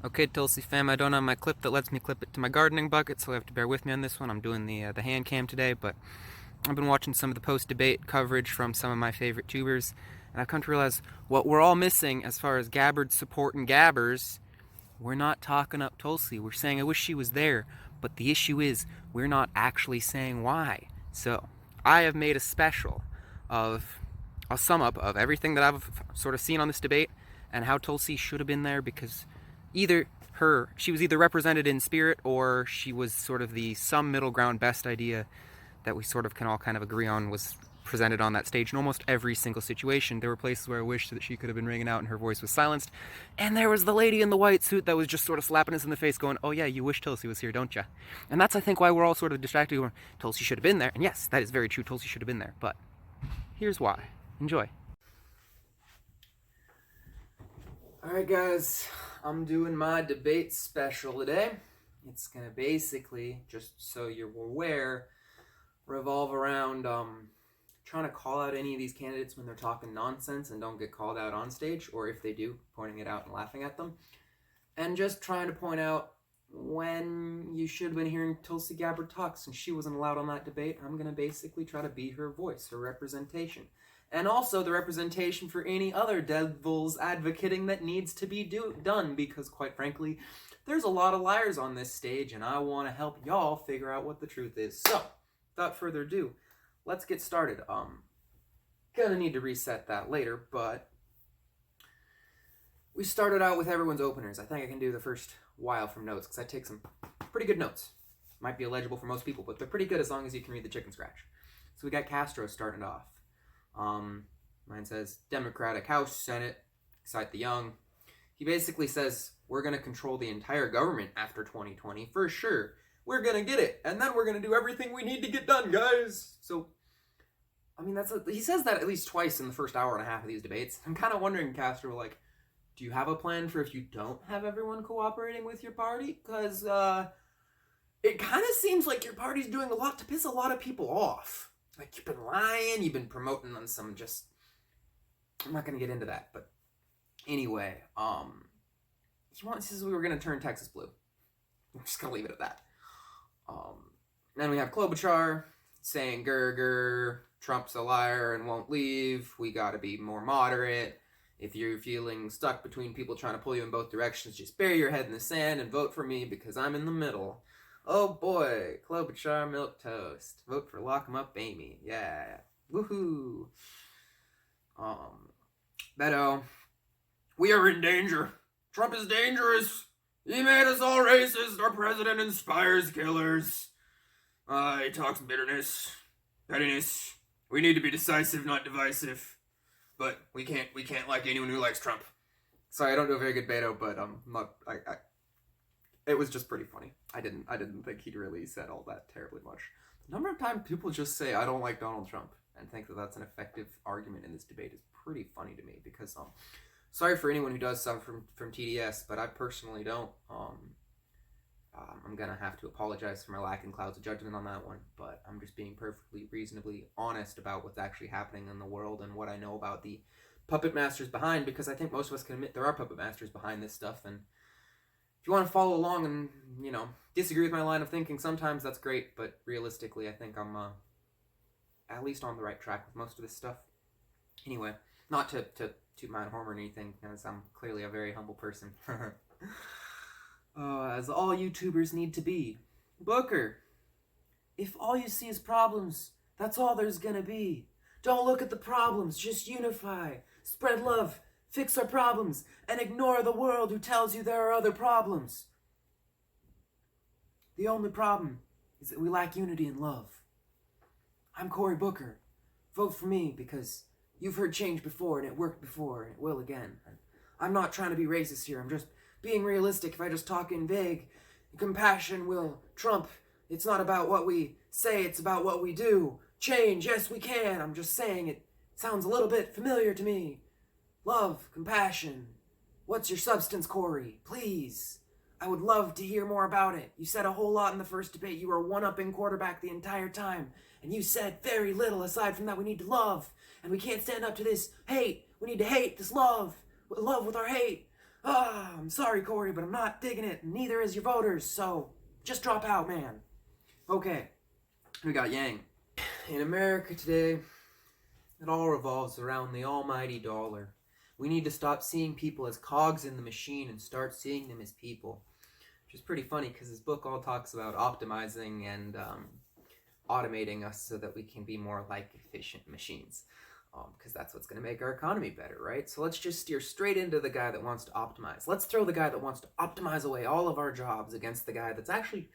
Okay, Tulsi fam, I don't have my clip that lets me clip it to my gardening bucket, so I have to bear with me on this one. I'm doing the hand cam today, but I've been watching some of the post-debate coverage from some of my favorite tubers, and I've come to realize what we're all missing as far as Gabbard support and Gabbers. We're not talking up Tulsi. We're saying I wish she was there, but the issue is we're not actually saying why. So I have made a special of a sum up of everything that I've sort of seen on this debate and how Tulsi should have been there because she was either represented in spirit or she was sort of the some middle ground best idea that we sort of can all kind of agree on was presented on that stage in almost every single situation. There were places where I wished that she could have been ringing out and her voice was silenced. And there was the lady in the white suit that was just sort of slapping us in the face going, oh yeah, you wish Tulsi was here, don't you? And that's, I think, why we're all sort of distracted going, Tulsi should have been there. And yes, that is very true, Tulsi should have been there. But here's why. Enjoy. Alright guys, I'm doing my debate special today. It's gonna basically, just so you're aware, revolve around trying to call out any of these candidates when they're talking nonsense and don't get called out on stage, or if they do, pointing it out and laughing at them. And just trying to point out when you should have been hearing Tulsi Gabbard talk since she wasn't allowed on that debate. I'm going to basically try to be her voice, her representation. And also the representation for any other devil's advocating that needs to be done, because quite frankly, there's a lot of liars on this stage, and I want to help y'all figure out what the truth is. So, without further ado, let's get started. Gonna need to reset that later, but we started out with everyone's openers. I think I can do the first while from notes, because I take some pretty good notes. Might be illegible for most people, but they're pretty good as long as you can read the chicken scratch. So we got Castro starting off. Mine says, Democratic House, Senate, excite the young. He basically says, we're going to control the entire government after 2020, for sure. We're going to get it, and then we're going to do everything we need to get done, guys. So, I mean, he says that at least twice in the first hour and a half of these debates. I'm kind of wondering, Castro, like, do you have a plan for if you don't have everyone cooperating with your party? Because, it kind of seems like your party's doing a lot to piss a lot of people off. Like, you've been lying, you've been promoting on some just... I'm not going to get into that, but... Anyway, he says we were going to turn Texas blue. I'm just going to leave it at that. Then we have Klobuchar saying, grr, Trump's a liar and won't leave. We got to be more moderate. If you're feeling stuck between people trying to pull you in both directions, just bury your head in the sand and vote for me because I'm in the middle. Oh boy, Klobuchar milquetoast. Vote for Lock 'em Up Amy. Yeah. Woohoo. Beto. We are in danger. Trump is dangerous. He made us all racist. Our president inspires killers. He talks bitterness, pettiness. We need to be decisive, not divisive. But we can't like anyone who likes Trump. Sorry, I don't do a very good Beto, but it was just pretty funny. I didn't think he'd really said all that terribly much. The number of times people just say I don't like Donald Trump and think that that's an effective argument in this debate is pretty funny to me, because sorry for anyone who does suffer from TDS, but I personally don't. I'm gonna have to apologize for my lack in clouds of judgment on that one, but I'm just being perfectly reasonably honest about what's actually happening in the world and what I know about the puppet masters behind, because I think most of us can admit there are puppet masters behind this stuff, and if you want to follow along and, disagree with my line of thinking, sometimes that's great, but realistically, I think I'm at least on the right track with most of this stuff. Anyway, not to toot my own horn or anything, because I'm clearly a very humble person. As all YouTubers need to be. Booker, if all you see is problems, that's all there's gonna be. Don't look at the problems, just unify, spread love, fix our problems, and ignore the world who tells you there are other problems. The only problem is that we lack unity and love. I'm Cory Booker. Vote for me because you've heard change before and it worked before and it will again. And I'm not trying to be racist here. I'm just being realistic. If I just talk in vague, compassion will trump. It's not about what we say, it's about what we do. Change, yes we can. I'm just saying it sounds a little bit familiar to me. Love, compassion. What's your substance, Cory? Please. I would love to hear more about it. You said a whole lot in the first debate. You were one-upping quarterback the entire time. And you said very little aside from that we need to love. And we can't stand up to this hate. We need to hate this love. Love with our hate. I'm sorry, Corey, but I'm not digging it. Neither is your voters, so just drop out, man. Okay, we got Yang. In America today, it all revolves around the almighty dollar. We need to stop seeing people as cogs in the machine and start seeing them as people. Which is pretty funny because his book all talks about optimizing and automating us so that we can be more like efficient machines. Because that's what's going to make our economy better, right? So let's just steer straight into the guy that wants to optimize. Let's throw the guy that wants to optimize away all of our jobs against the guy that's actually,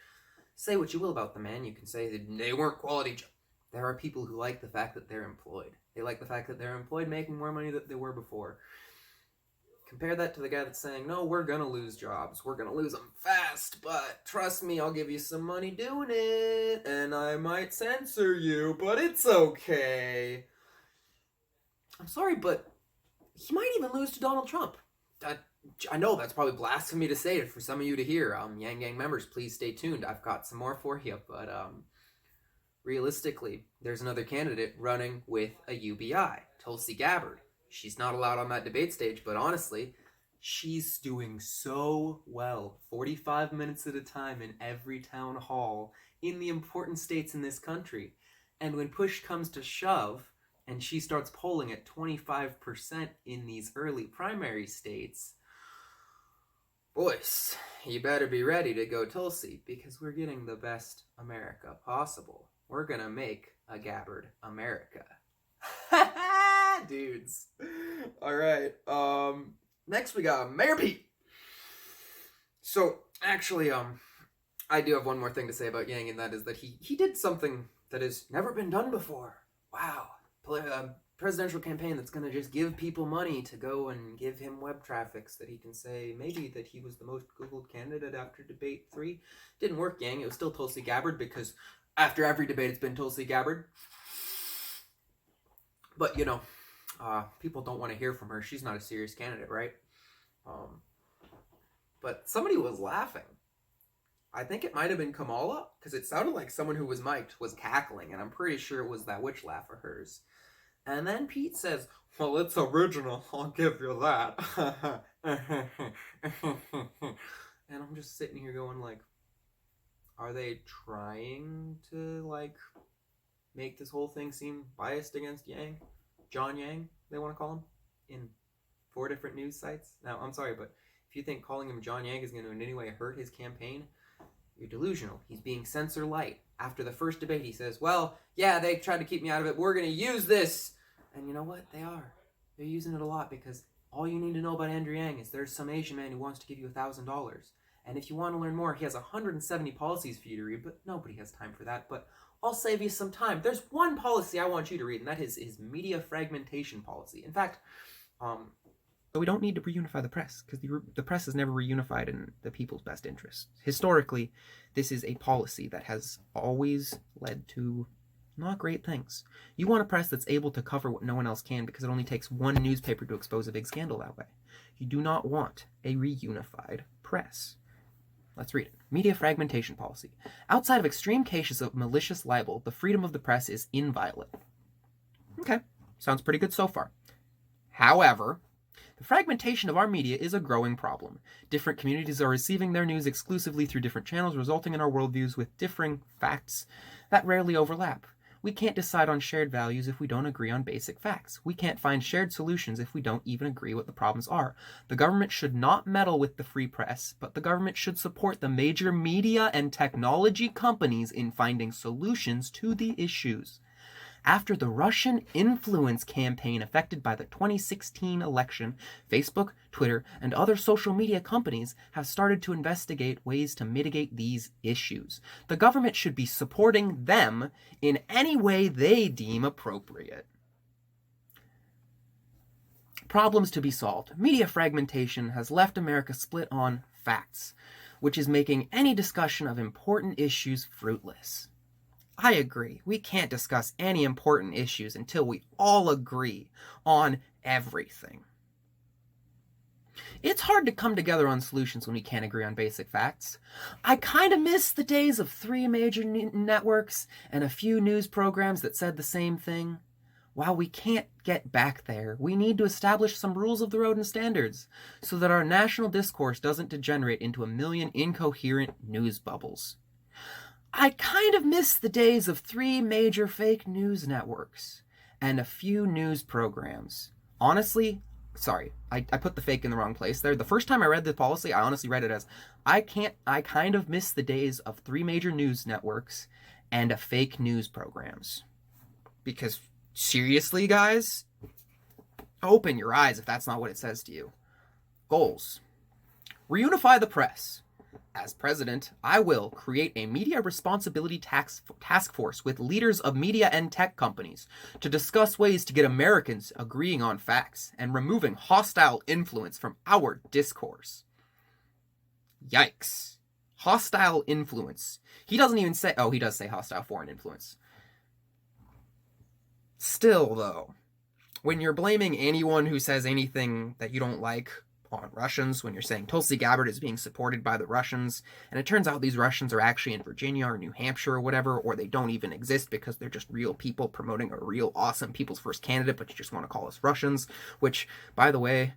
say what you will about the man, you can say that they weren't quality jobs. There are people who like the fact that they're employed. They like the fact that they're employed making more money than they were before. Compare that to the guy that's saying, no, we're going to lose jobs. We're going to lose them fast, but trust me, I'll give you some money doing it, and I might censor you, but it's okay. I'm sorry, but he might even lose to Donald Trump. I know that's probably blasphemy to say it for some of you to hear. Yang Gang members, please stay tuned. I've got some more for you, but realistically, there's another candidate running with a UBI, Tulsi Gabbard. She's not allowed on that debate stage, but honestly, she's doing so well. 45 minutes at a time in every town hall in the important states in this country. And when push comes to shove, and she starts polling at 25% in these early primary states, boys, you better be ready to go Tulsi, because we're getting the best America possible. We're gonna make a Gabbard America. Dudes. Alright, next we got Mayor Pete. So, actually, I do have one more thing to say about Yang, and that is that he did something that has never been done before. Wow. A presidential campaign that's gonna just give people money to go and give him web traffic so that he can say maybe that he was the most Googled candidate after debate 3. Didn't work, Yang. It was still Tulsi Gabbard, because after every debate it's been Tulsi Gabbard. But, you know, people don't want to hear from her. She's not a serious candidate, right? But somebody was laughing. I think it might have been Kamala, because it sounded like someone who was mic'd was cackling, and I'm pretty sure it was that witch laugh of hers. And then Pete says, well, it's original, I'll give you that. And I'm just sitting here going like, are they trying to, like, make this whole thing seem biased against Yang? John Yang, they want to call him, in 4 different news sites? Now, I'm sorry, but if you think calling him John Yang is going to in any way hurt his campaign, you're delusional. He's being censor light. After the first debate, he says, well, yeah, they tried to keep me out of it. We're going to use this. And you know what? They are. They're using it a lot, because all you need to know about Andrew Yang is there's some Asian man who wants to give you $1,000. And if you want to learn more, he has 170 policies for you to read, but nobody has time for that. But I'll save you some time. There's one policy I want you to read, and that is his media fragmentation policy. In fact, so we don't need to reunify the press, because the press is never reunified in the people's best interests. Historically, this is a policy that has always led to not great things. You want a press that's able to cover what no one else can, because it only takes one newspaper to expose a big scandal that way. You do not want a reunified press. Let's read it. Media fragmentation policy. Outside of extreme cases of malicious libel, the freedom of the press is inviolate. Okay, sounds pretty good so far. However, the fragmentation of our media is a growing problem. Different communities are receiving their news exclusively through different channels, resulting in our worldviews with differing facts that rarely overlap. We can't decide on shared values if we don't agree on basic facts. We can't find shared solutions if we don't even agree what the problems are. The government should not meddle with the free press, but the government should support the major media and technology companies in finding solutions to the issues. After the Russian influence campaign affected by the 2016 election, Facebook, Twitter, and other social media companies have started to investigate ways to mitigate these issues. The government should be supporting them in any way they deem appropriate. Problems to be solved. Media fragmentation has left America split on facts, which is making any discussion of important issues fruitless. I agree. We can't discuss any important issues until we all agree on everything. It's hard to come together on solutions when we can't agree on basic facts. I kind of miss the days of 3 major networks and a few news programs that said the same thing. While we can't get back there, we need to establish some rules of the road and standards so that our national discourse doesn't degenerate into a million incoherent news bubbles. I kind of miss the days of 3 major fake news networks and a few news programs. Honestly, sorry, I put the fake in the wrong place there. The first time I read the policy, I honestly read it as, I kind of miss the days of 3 major news networks and a fake news programs. Because seriously, guys, open your eyes if that's not what it says to you. Goals. Reunify the press. As president, I will create a media responsibility task force with leaders of media and tech companies to discuss ways to get Americans agreeing on facts and removing hostile influence from our discourse. Yikes. Hostile influence. He doesn't even say, oh, he does say hostile foreign influence. Still, though, when you're blaming anyone who says anything that you don't like on Russians, when you're saying Tulsi Gabbard is being supported by the Russians, and it turns out these Russians are actually in Virginia or New Hampshire or whatever, or they don't even exist because they're just real people promoting a real awesome people's first candidate, but you just want to call us Russians, which, by the way,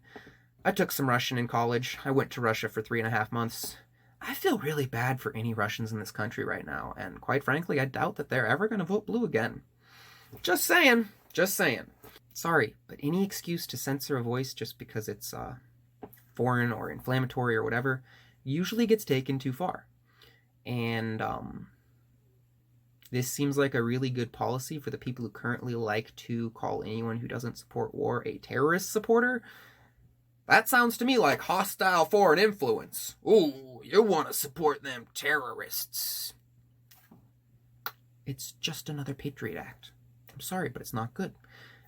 I took some Russian in college. I went to Russia for 3.5 months. I feel really bad for any Russians in this country right now, and quite frankly, I doubt that they're ever going to vote blue again. Just saying. Just saying. Sorry, but any excuse to censor a voice just because it's foreign or inflammatory or whatever usually gets taken too far. And this seems like a really good policy for the people who currently like to call anyone who doesn't support war a terrorist supporter. That sounds to me like hostile foreign influence. Ooh, you want to support them terrorists. It's just another Patriot Act. I'm sorry, but it's not good.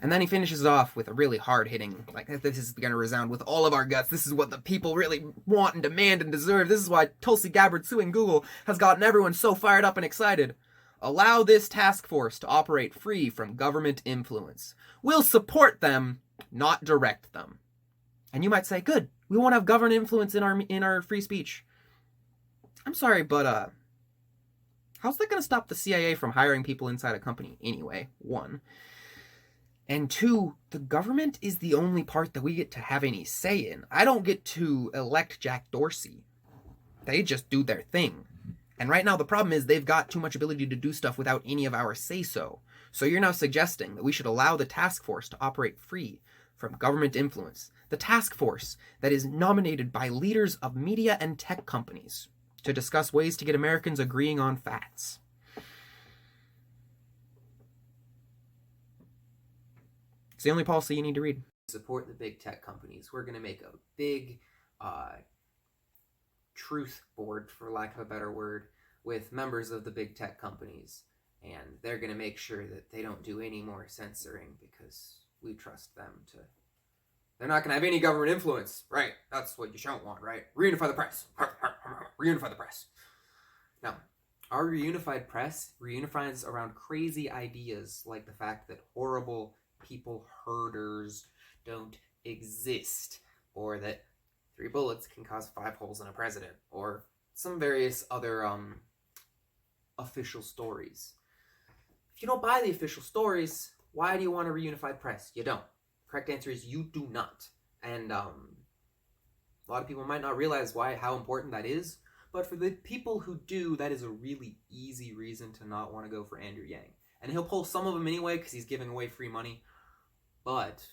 And then he finishes off with a really hard-hitting, like, this is going to resound with all of our guts. This is what the people really want and demand and deserve. This is why Tulsi Gabbard suing Google has gotten everyone so fired up and excited. Allow this task force to operate free from government influence. We'll support them, not direct them. And you might say, good, we won't have government influence in our free speech. I'm sorry, but how's that going to stop the CIA from hiring people inside a company anyway? 1. And 2, the government is the only part that we get to have any say in. I don't get to elect Jack Dorsey. They just do their thing. And right now the problem is they've got too much ability to do stuff without any of our say-so. So you're now suggesting that we should allow the task force to operate free from government influence. The task force that is nominated by leaders of media and tech companies to discuss ways to get Americans agreeing on facts. It's the only policy you need to read. Support the big tech companies. We're going to make a big truth board, for lack of a better word, with members of the big tech companies. And they're going to make sure that they don't do any more censoring because we trust them to... They're not going to have any government influence. Right. That's what you don't want, right? Reunify the press. Reunify the press. Now, our reunified press reunifies around crazy ideas like the fact that horrible people herders don't exist, or that 3 bullets can cause 5 holes in a president, or some various other official stories. If you don't buy the official stories, why do you want a reunified press? You don't. Correct answer is you do not. And a lot of people might not realize how important that is, but for the people who do, that is a really easy reason to not want to go for Andrew Yang. And he'll pull some of them anyway because he's giving away free money, but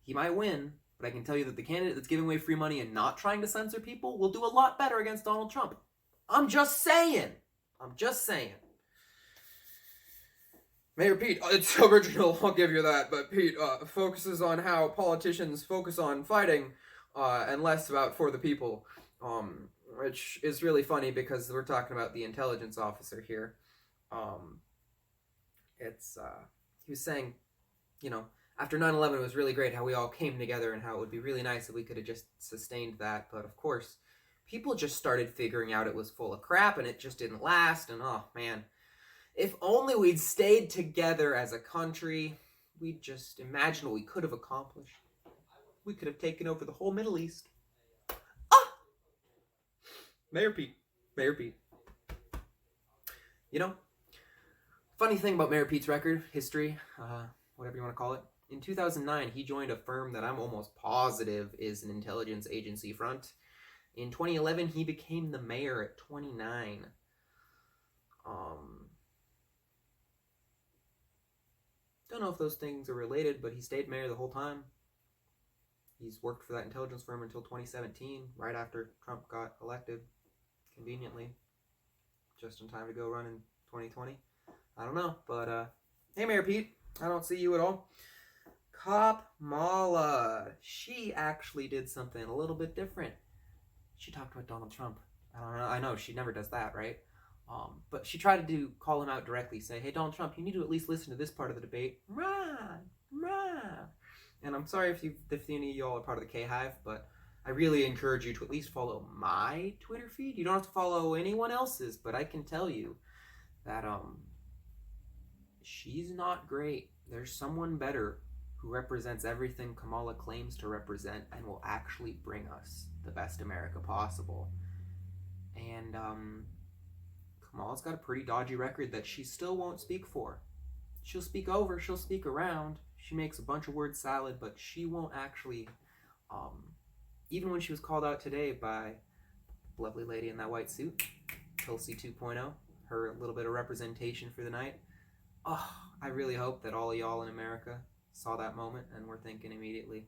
he might win. But I can tell you that the candidate that's giving away free money and not trying to censor people will do a lot better against Donald Trump. I'm just saying. Mayor Pete, it's original, I'll give you that, but Pete focuses on how politicians focus on fighting and less about for the people, which is really funny because we're talking about the intelligence officer here. He was saying, after 9/11 it was really great how we all came together and how it would be really nice if we could have just sustained that, but of course, people just started figuring out it was full of crap and it just didn't last, and oh man. If only we'd stayed together as a country, we'd just imagine what we could have accomplished. We could have taken over the whole Middle East. Ah! Mayor Pete. Funny thing about Mayor Pete's record, history, whatever you want to call it. In 2009, he joined a firm that I'm almost positive is an intelligence agency front. In 2011, he became the mayor at 29. Don't know if those things are related, but he stayed mayor the whole time. He's worked for that intelligence firm until 2017, right after Trump got elected, conveniently, just in time to go run in 2020. I don't know, but hey, Mayor Pete, I don't see you at all. Cop Mala, she actually did something a little bit different. She talked about Donald Trump. I don't know. I know she never does that, right? But she tried to call him out directly, say, "Hey, Donald Trump, you need to at least listen to this part of the debate." Rah, rah. And I'm sorry if any of y'all are part of the K-Hive, but I really encourage you to at least follow my Twitter feed. You don't have to follow anyone else's, but I can tell you that she's not great. There's someone better who represents everything Kamala claims to represent and will actually bring us the best America possible. And Kamala's got a pretty dodgy record that she still won't speak for. She'll speak over, she'll speak around, she makes a bunch of word salad, but she won't actually, even when she was called out today by the lovely lady in that white suit, Tulsi 2.0, her little bit of representation for the night. Oh, I really hope that all of y'all in America saw that moment and were thinking immediately,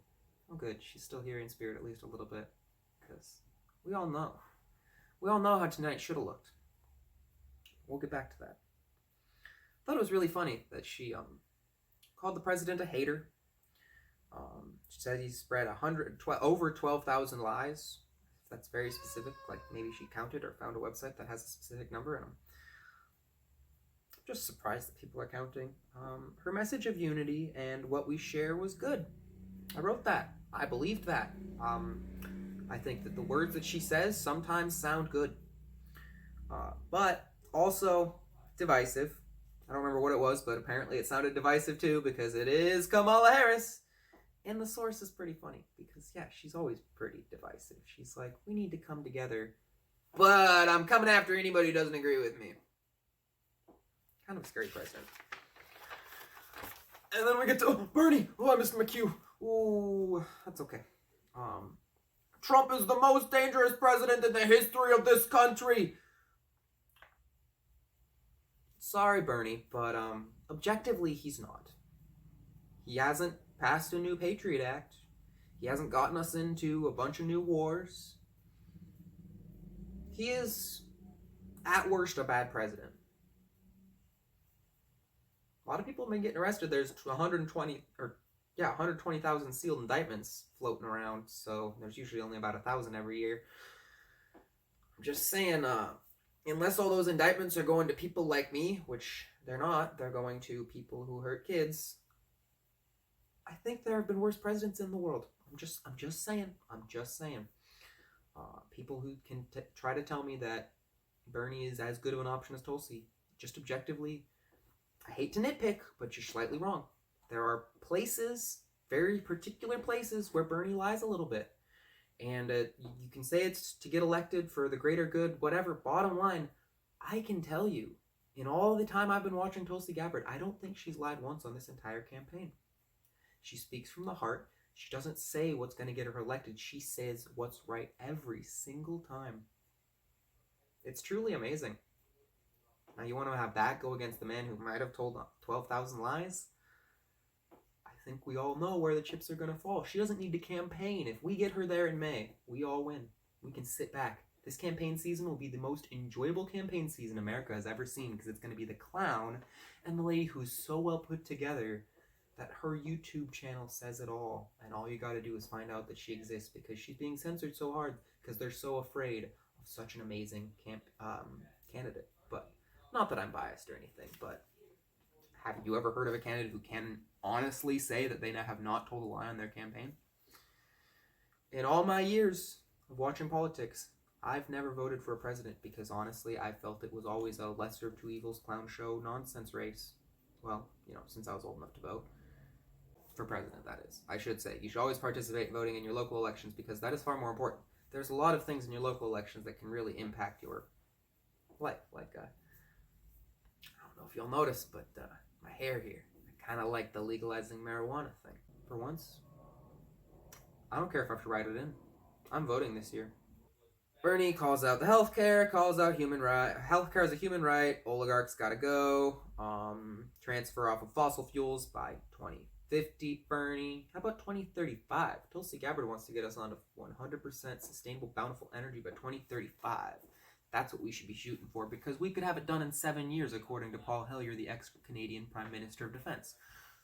oh good, she's still here in spirit at least a little bit, because we all know how tonight should have looked. We'll get back to that. I thought it was really funny that she called the president a hater. She said he spread over 12,000 lies. That's very specific. Like maybe she counted or found a website that has a specific number, and I'm just surprised that people are counting. Her message of unity and what we share was good. I wrote that. I believed that. I think that the words that she says sometimes sound good, but also divisive. I don't remember what it was, but apparently it sounded divisive too, because it is Kamala Harris. And the source is pretty funny, because yeah, she's always pretty divisive. She's like, we need to come together, but I'm coming after anybody who doesn't agree with me. Kind of a scary president. And then we get to Bernie. Oh, I missed my cue. Ooh, that's okay. Trump is the most dangerous president in the history of this country. Sorry, Bernie, but objectively, he's not. He hasn't passed a new Patriot Act. He hasn't gotten us into a bunch of new wars. He is, at worst, a bad president. A lot of people have been getting arrested. There's 120,000 sealed indictments floating around, so there's usually only about 1,000 every year. I'm just saying, unless all those indictments are going to people like me, which they're not, they're going to people who hurt kids, I think there have been worse presidents in the world. I'm just saying. People who can try to tell me that Bernie is as good of an option as Tulsi, just objectively, I hate to nitpick, but you're slightly wrong. There are places, very particular places, where Bernie lies a little bit. And you can say it's to get elected for the greater good, whatever. Bottom line, I can tell you, in all the time I've been watching Tulsi Gabbard, I don't think she's lied once on this entire campaign. She speaks from the heart. She doesn't say what's going to get her elected. She says what's right every single time. It's truly amazing. Now, you want to have that go against the man who might have told 12,000 lies? I think we all know where the chips are going to fall. She doesn't need to campaign. If we get her there in May, we all win. We can sit back. This campaign season will be the most enjoyable campaign season America has ever seen, because it's going to be the clown and the lady who's so well put together that her YouTube channel says it all. And all you got to do is find out that she exists, because she's being censored so hard because they're so afraid of such an amazing candidate. But not that I'm biased or anything, but have you ever heard of a candidate who can honestly say that they have not told a lie on their campaign? In all my years of watching politics, I've never voted for a president, because honestly, I felt it was always a lesser of two evils clown show nonsense race. Well, since I was old enough to vote. For president, that is. I should say, you should always participate in voting in your local elections, because that is far more important. There's a lot of things in your local elections that can really impact your life, like know if you'll notice, but my hair here, I kind of like the legalizing marijuana thing. For once, I don't care if I have to write it in. I'm voting this year. Bernie calls out the healthcare, calls out human right. Healthcare is a human right. Oligarchs gotta go. Transfer off of fossil fuels by 2050. Bernie, how about 2035? Tulsi Gabbard wants to get us onto 100% sustainable, bountiful energy by 2035. That's what we should be shooting for, because we could have it done in 7 years, according to Paul Hellyer, the ex-Canadian Prime Minister of Defense.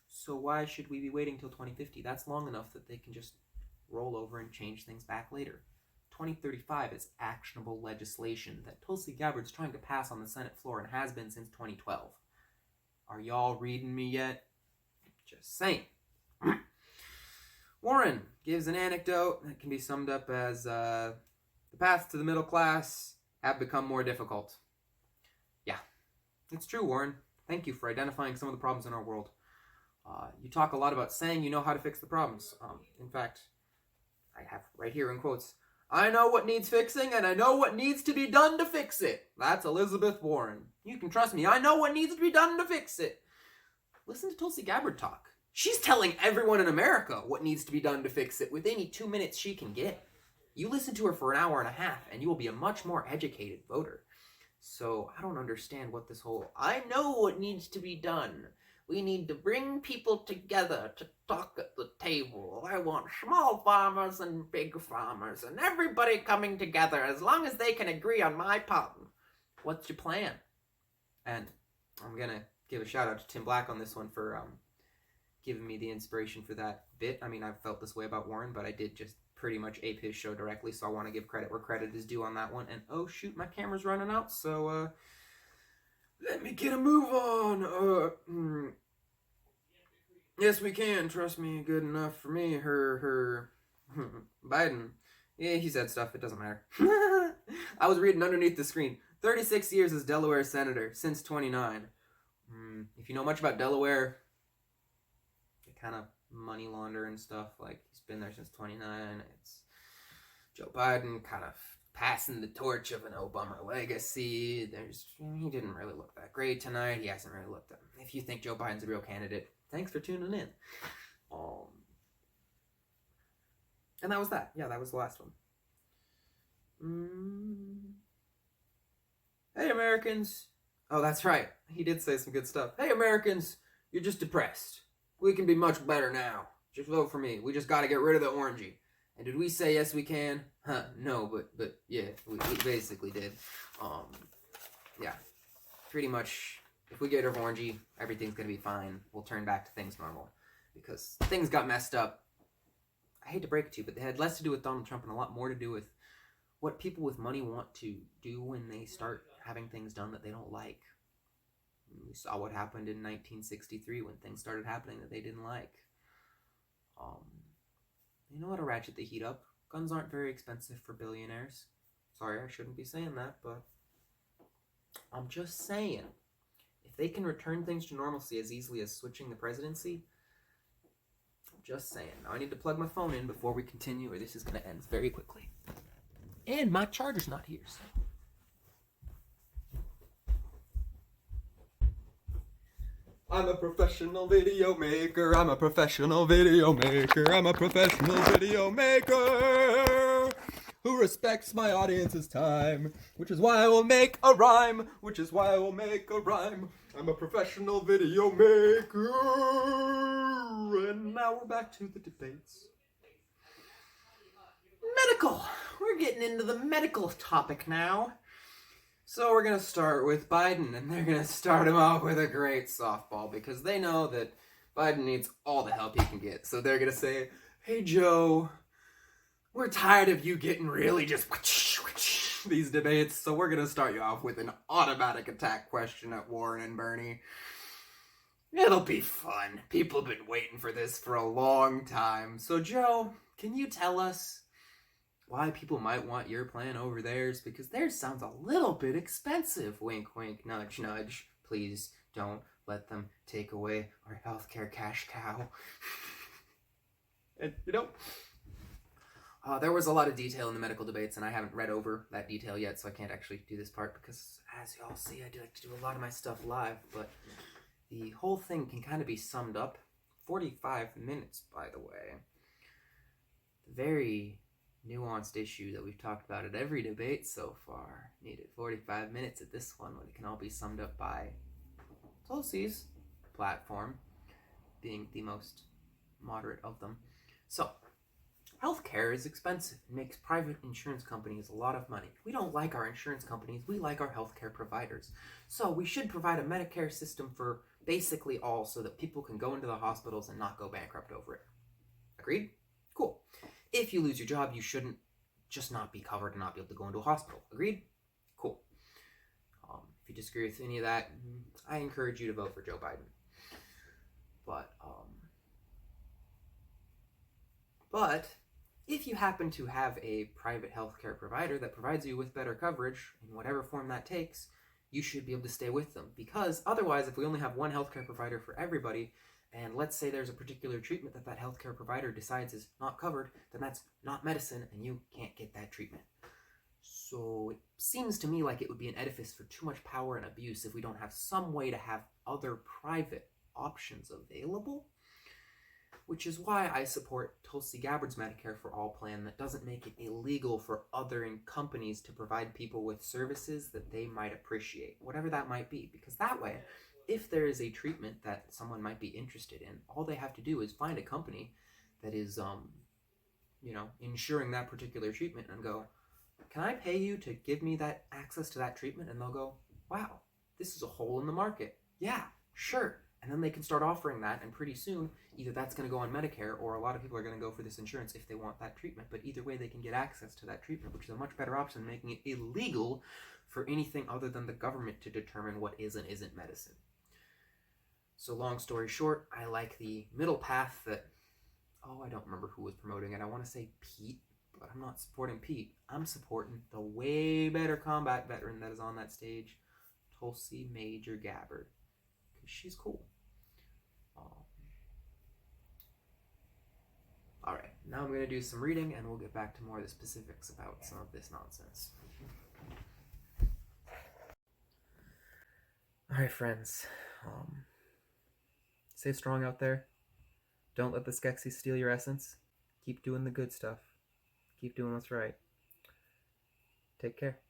So why should we be waiting till 2050? That's long enough that they can just roll over and change things back later. 2035 is actionable legislation that Tulsi Gabbard's trying to pass on the Senate floor and has been since 2012. Are y'all reading me yet? Just saying. Warren gives an anecdote that can be summed up as the path to the middle class have become more difficult. Yeah, it's true, Warren. Thank you for identifying some of the problems in our world. You talk a lot about saying you know how to fix the problems. In fact, I have right here in quotes, I know what needs fixing, and I know what needs to be done to fix it. That's Elizabeth Warren. You can trust me. I know what needs to be done to fix it. Listen to Tulsi Gabbard talk. She's telling everyone in America what needs to be done to fix it with any 2 minutes she can get. You listen to her for an hour and a half, and you will be a much more educated voter. So I don't understand what this whole, I know what needs to be done. We need to bring people together to talk at the table. I want small farmers and big farmers and everybody coming together as long as they can agree on my part. What's your plan? And I'm going to give a shout out to Tim Black on this one for giving me the inspiration for that bit. I mean, I've felt this way about Warren, but I did just pretty much ape his show directly, so I want to give credit where credit is due on that one. And oh shoot, my camera's running out, so let me get a move on. Yes, we can. Trust me, good enough for me. Her Biden. Yeah, he said stuff. It doesn't matter. I was reading underneath the screen. 36 years as Delaware senator, since 29. If you know much about Delaware, they kind of money launder and stuff. Like, he's been there since 29. It's Joe Biden kind of passing the torch of an Obama legacy. He didn't really look that great tonight. He hasn't really looked that. If you think Joe Biden's a real candidate, thanks for tuning in. And that was that. Yeah, that was the last one. Hey, Americans. Oh, that's right. He did say some good stuff. Hey, Americans, you're just depressed. We can be much better now. Just vote for me. We just got to get rid of the orangey. And did we say yes we can? No, but yeah, we basically did. Yeah, pretty much. If we get rid of orangey, everything's gonna be fine. We'll turn back to things normal, because things got messed up. I hate to break it to you, but they had less to do with Donald Trump and a lot more to do with what people with money want to do when they start having things done that they don't like. We saw what happened in 1963 when things started happening that they didn't like. You know how to ratchet the heat up. Guns aren't very expensive for billionaires. Sorry, I shouldn't be saying that, but I'm just saying. If they can return things to normalcy as easily as switching the presidency, I'm just saying. Now I need to plug my phone in before we continue, or this is going to end very quickly. And my charger's not here, so. I'm a professional video maker. I'm a professional video maker. I'm a professional video maker who respects my audience's time, which is why I will make a rhyme. Which is why I will make a rhyme. I'm a professional video maker. And now we're back to the debates. Medical. We're getting into the medical topic now. So we're going to start with Biden, and they're going to start him off with a great softball, because they know that Biden needs all the help he can get. So they're going to say, hey, Joe, we're tired of you getting really just these debates, so we're going to start you off with an automatic attack question at Warren and Bernie. It'll be fun. People have been waiting for this for a long time. So, Joe, can you tell us why people might want your plan over theirs? Because theirs sounds a little bit expensive. Wink, wink, nudge, nudge. Please don't let them take away our healthcare cash cow. And, There was a lot of detail in the medical debates, and I haven't read over that detail yet, so I can't actually do this part because, as y'all see, I do like to do a lot of my stuff live, but the whole thing can kind of be summed up. 45 minutes, by the way. Very nuanced issue that we've talked about at every debate so far. Needed 45 minutes at this one, when it can all be summed up by Tulsi's platform being the most moderate of them. So, healthcare is expensive. It makes private insurance companies a lot of money. We don't like our insurance companies. We like our healthcare providers. So we should provide a Medicare system for basically all, so that people can go into the hospitals and not go bankrupt over it. Agreed? Cool. If you lose your job, you shouldn't just not be covered and not be able to go into a hospital. Agreed? Cool. If you disagree with any of that, I encourage you to vote for Joe Biden. But if you happen to have a private healthcare provider that provides you with better coverage, in whatever form that takes, you should be able to stay with them. Because otherwise, if we only have one healthcare provider for everybody, and let's say there's a particular treatment that that healthcare provider decides is not covered, then that's not medicine, and you can't get that treatment. So it seems to me like it would be an edifice for too much power and abuse if we don't have some way to have other private options available. Which is why I support Tulsi Gabbard's Medicare for All plan that doesn't make it illegal for other companies to provide people with services that they might appreciate, whatever that might be. Because that way, if there is a treatment that someone might be interested in, all they have to do is find a company that is, insuring that particular treatment and go, can I pay you to give me that access to that treatment? And they'll go, wow, this is a hole in the market. Yeah, sure. And then they can start offering that, and pretty soon, either that's going to go on Medicare, or a lot of people are going to go for this insurance if they want that treatment. But either way, they can get access to that treatment, which is a much better option than making it illegal for anything other than the government to determine what is and isn't medicine. So long story short, I like the middle path that, I don't remember who was promoting it. I want to say Pete, but I'm not supporting Pete. I'm supporting the way better combat veteran that is on that stage, Tulsi Major Gabbard. She's cool. Alright, now I'm going to do some reading, and we'll get back to more of the specifics about some of this nonsense. Alright, friends. Stay strong out there. Don't let the Skeksis steal your essence. Keep doing the good stuff. Keep doing what's right. Take care.